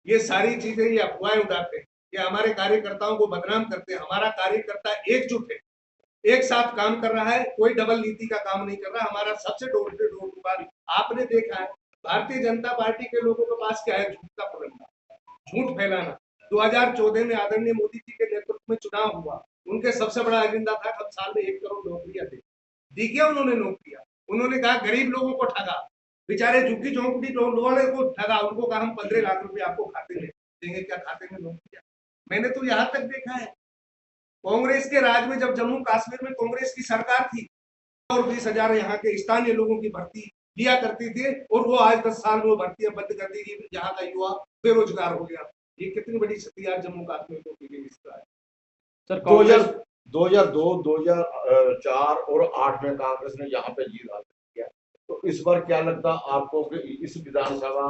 ये सारी चीजें ये अफवाहें उड़ाते हैं, ये हमारे कार्यकर्ताओं को बदनाम करते हैं। हमारा कार्यकर्ता एकजुट है, एक साथ काम कर रहा है, कोई डबल नीति का काम नहीं कर रहा। हमारा सबसे डोर से डोर टू डोर आपने देखा है। भारतीय जनता पार्टी के लोगों के पास क्या है? झूठ का पुरंदा, झूठ फैलाना। 2014 में आदरणीय मोदी जी के नेतृत्व में चुनाव हुआ, उनके सबसे बड़ा एजेंडा था हम साल में 1 करोड़ नौकरियां दें। दी क्या उन्होंने नौकरियां? उन्होंने कहा गरीब लोगों को ठगा, बेचारे झुग्गी झोंपड़ी लोगों को ठगा। उनको कहा हम 15 लाख रुपए आपको खाते में देंगे। क्या खाते में नौकरियां? मैंने तो यहां तक देखा है, कांग्रेस के राज में जब जम्मू कश्मीर में कांग्रेस की सरकार थी और 20,000 यहाँ के स्थानीय लोगों की भर्ती लिया करती थी, और वो आज 10 साल में वो भर्तियां बंद कर दी, यहाँ का युवा बेरोजगार हो गया। ये कितनी बड़ी क्षति आज जम्मू कश्मीर को की गई इसका है। सर 2002, 2004 और 8 में कांग्रेस ने यहाँ पे जीत हासिल किया, तो इस बार क्या लगता आपको कि इस विधानसभा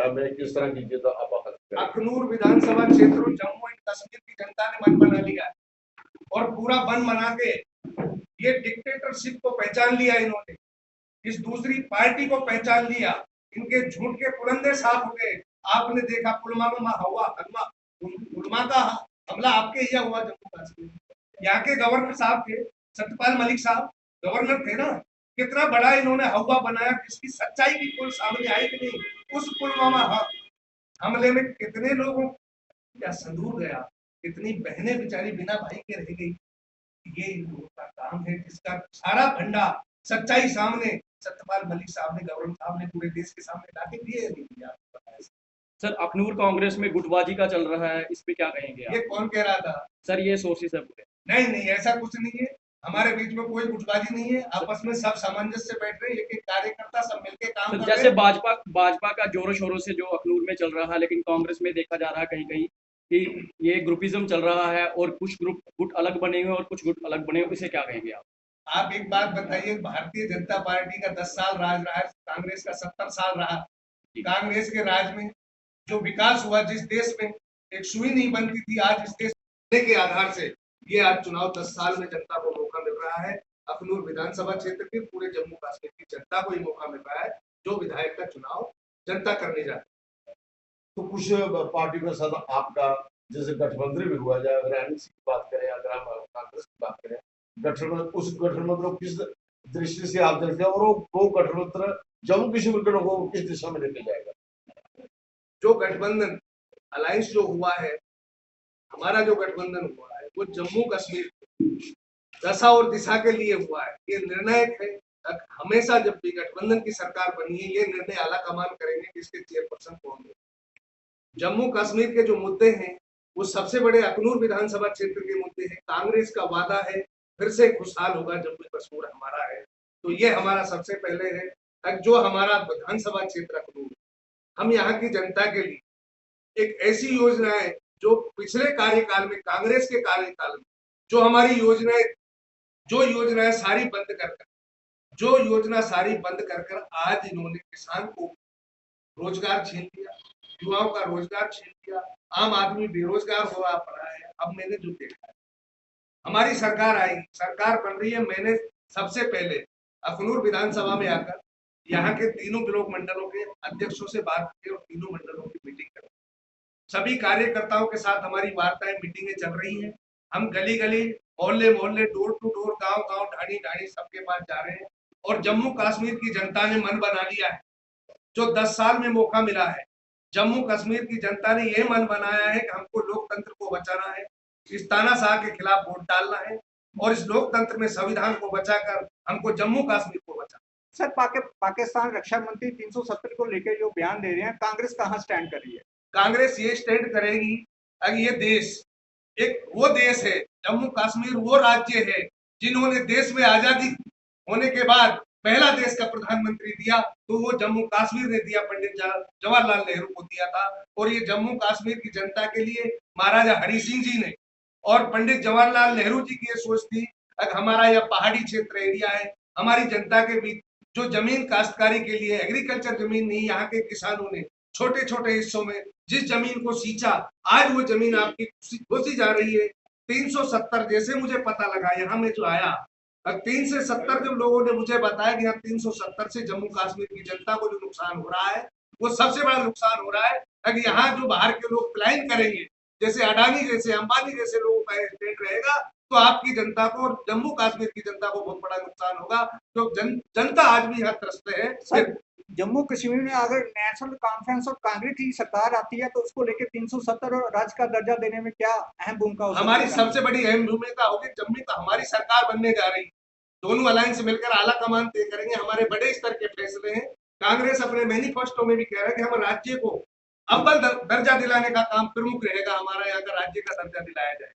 में किस तरह की जीत आप हासिल करेंगे? अखनूर विधानसभा क्षेत्र जम्मू एंड कश्मीर की जनता ने मन बना लिया और पूरा मन बना के ये डिक्टेटरशिप को पहचान लिया इन्होंने, इस दूसरी पार्टी को पहचान लिया, इनके झूठ के पुरंदे साफ हो गए। आपने देखा पुलवामा का हमला आपके यहाँ हुआ जम्मू कश्मीर। यहाँ के गवर्नर साहब थे, सत्यपाल मलिक साहब गवर्नर थे ना, कितना बड़ा इन्होंने हवा बनाया, जिसकी सच्चाई भी कोई सामने आई कि नहीं। उस पुलवामा हमले में कितने लोगों का संदूर गया, कितनी बहनें बेचारी बिना भाई के रह गई। ये इन लोगों का काम है, जिसका सारा भंडा सच्चाई सामने सत्यपाल मलिक साहब ने, गवर्नर साहब ने पूरे देश के सामने लाके दिए नहीं दिया। सर अखनूर कांग्रेस में गुटबाजी का चल रहा है, इस पे क्या कहेंगे आप? ये कौन कह रहा था? सर ये सोर्सेस है पूरे। नहीं नहीं, ऐसा कुछ नहीं है, हमारे बीच में कोई गुटबाजी नहीं है। आपस में सब सामंजस्य से बैठ रहे हैं, एक एक कार्यकर्ता सब मिलकर काम कर रहे हैं। जैसे भाजपा का जोरों शोरों से जो अखनूर में चल रहा है, लेकिन कांग्रेस में देखा जा रहा है कहीं कहीं कि ये ग्रुपिज्म चल रहा है और कुछ गुट अलग बने हुए और कुछ गुट अलग बने हुए, इसे क्या कहेंगे आप? आप एक बात बताइए, भारतीय जनता पार्टी का 10 साल राज रहा है, कांग्रेस का 70 साल रहा। कांग्रेस के राज में जो विकास हुआ, जिस देश में एक सुई नहीं बनती थी, आज इस देश के आधार से ये आज चुनाव 10 साल में जनता को मौका मिल रहा है। अखनूर विधानसभा क्षेत्र के पूरे जम्मू कश्मीर की जनता को ही मौका मिल रहा है, जो विधायक का चुनाव जनता करने जाती है। तो कुछ पार्टी के साथ आपका जैसे गठबंधन भी हुआ, जाए अगर एनसी की बात करें, अगर हम कांग्रेस की बात करें, गठबंधन उस गठबंधन को किस दृष्टि से आप देखते हैं, और वो गठबंधन जम्मू कश्मीर के लोगों को किस दिशा में लेके जाएगा? जो गठबंधन अलायंस जो हुआ है, हमारा जो गठबंधन हुआ है, वो जम्मू कश्मीर दशा और दिशा के लिए हुआ है। ये निर्णायक है। हमेशा जब भी गठबंधन की सरकार बनी है, ये निर्णय आला कमान करेंगे कि इसके चेयरपर्सन कौन है। जम्मू कश्मीर के जो मुद्दे हैं, वो सबसे बड़े अखनूर विधानसभा क्षेत्र के मुद्दे हैं। कांग्रेस का वादा है फिर से खुशहाल होगा जम्मू कश्मीर हमारा है, तो ये हमारा सबसे पहले है। जो हमारा विधानसभा क्षेत्र अखनूर, हम यहाँ की जनता के लिए एक ऐसी योजना है जो पिछले कार्यकाल में, कांग्रेस के कार्यकाल में जो हमारी योजनाएं सारी बंद कर आज इन्होंने किसान को रोजगार छीन लिया, युवाओं का रोजगार छीन लिया, आम आदमी बेरोजगार हो रहा पड़ा है। अब मैंने जो देखा है, हमारी सरकार आई, सरकार बन रही है, मैंने सबसे पहले अखनूर विधानसभा में आकर यहाँ के तीनों ब्लॉक मंडलों के अध्यक्षों से बात की और तीनों मंडलों की मीटिंग कर, सभी कार्यकर्ताओं के साथ हमारी वार्ताएं, मीटिंगें चल रही हैं। हम गली गली, मोहल्ले मोहल्ले, डोर टू डोर, गांव गांव, ढाणी ढाणी सबके पास जा रहे हैं। और जम्मू कश्मीर की जनता ने मन बना लिया है, जो 10 साल में मौका मिला है, जम्मू कश्मीर की जनता ने यह मन बनाया है कि हमको लोकतंत्र को बचाना है, इस तानाशाह के खिलाफ वोट डालना है, और इस लोकतंत्र में संविधान को बचाकर हमको जम्मू कश्मीर को बचाना। सर पाकिस्तान रक्षा मंत्री 370 को लेकर जो बयान दे रहे हैं, कांग्रेस कहां स्टैंड कर रही है? कांग्रेस ये स्टैंड करेगी, अगर ये देश एक वो देश है, जम्मू कश्मीर वो राज्य है जिन्होंने देश में आजादी होने के बाद पहला देश का प्रधानमंत्री दिया, तो वो जम्मू कश्मीर ने दिया, पंडित जवाहरलाल नेहरू को दिया था। और ये जम्मू कश्मीर की जनता के लिए महाराजा हरि सिंह जी ने और पंडित जवाहरलाल नेहरू जी की ये सोच थी, अगर हमारा यह पहाड़ी क्षेत्र एरिया है, हमारी जनता के बीच जो जमीन काश्तकारी के लिए एग्रीकल्चर जमीन नहीं, यहाँ के किसानों ने छोटे छोटे हिस्सों में जिस जमीन को सींचा, आज वो जमीन आपकी घुसी जा रही है। 370 जैसे मुझे पता लगा, यहाँ में जो आया, 3 से 70 जब लोगों ने मुझे बताया कि यहाँ 370 से जम्मू कश्मीर की जनता को जो नुकसान हो रहा है, वो सबसे बड़ा नुकसान हो रहा है ताकि यहाँ जो बाहर के लोग पलायन करेंगे, जैसे अडानी जैसे अंबानी जैसे लोगों का स्टेट रहेगा, तो आपकी जनता को और जम्मू कश्मीर की जनता को बहुत बड़ा नुकसान होगा। तो जनता आज भी यहाँ त्रस्त है। सर, जम्मू कश्मीर में अगर नेशनल कॉन्फ्रेंस और कांग्रेस की सरकार आती है तो उसको लेकर 370 और राज्य का दर्जा देने में क्या अहम भूमिका हो सकती है? हमारी सबसे बड़ी अहम भूमिका होगी। जम्मू का हमारी सरकार बनने जा रही है, दोनों अलायंस मिलकर आला कमान तय करेंगे, हमारे बड़े स्तर के फैसले हैं। कांग्रेस अपने मैनिफेस्टो में भी कह रहा है कि हम राज्य को अव्वल दर्जा दिलाने का काम प्रमुख रहेगा, हमारा यहाँ का राज्य का दर्जा दिलाया जाए।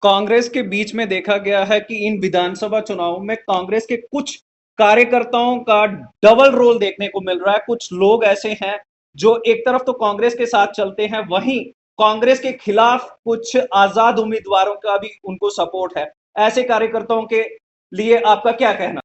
कांग्रेस के बीच में देखा गया है कि इन विधानसभा चुनावों में कांग्रेस के कुछ कार्यकर्ताओं का डबल रोल देखने को मिल रहा है। कुछ लोग ऐसे हैं जो एक तरफ तो कांग्रेस के साथ चलते हैं, वहीं कांग्रेस के खिलाफ कुछ आजाद उम्मीदवारों का भी उनको सपोर्ट है। ऐसे कार्यकर्ताओं के लिए आपका क्या कहना?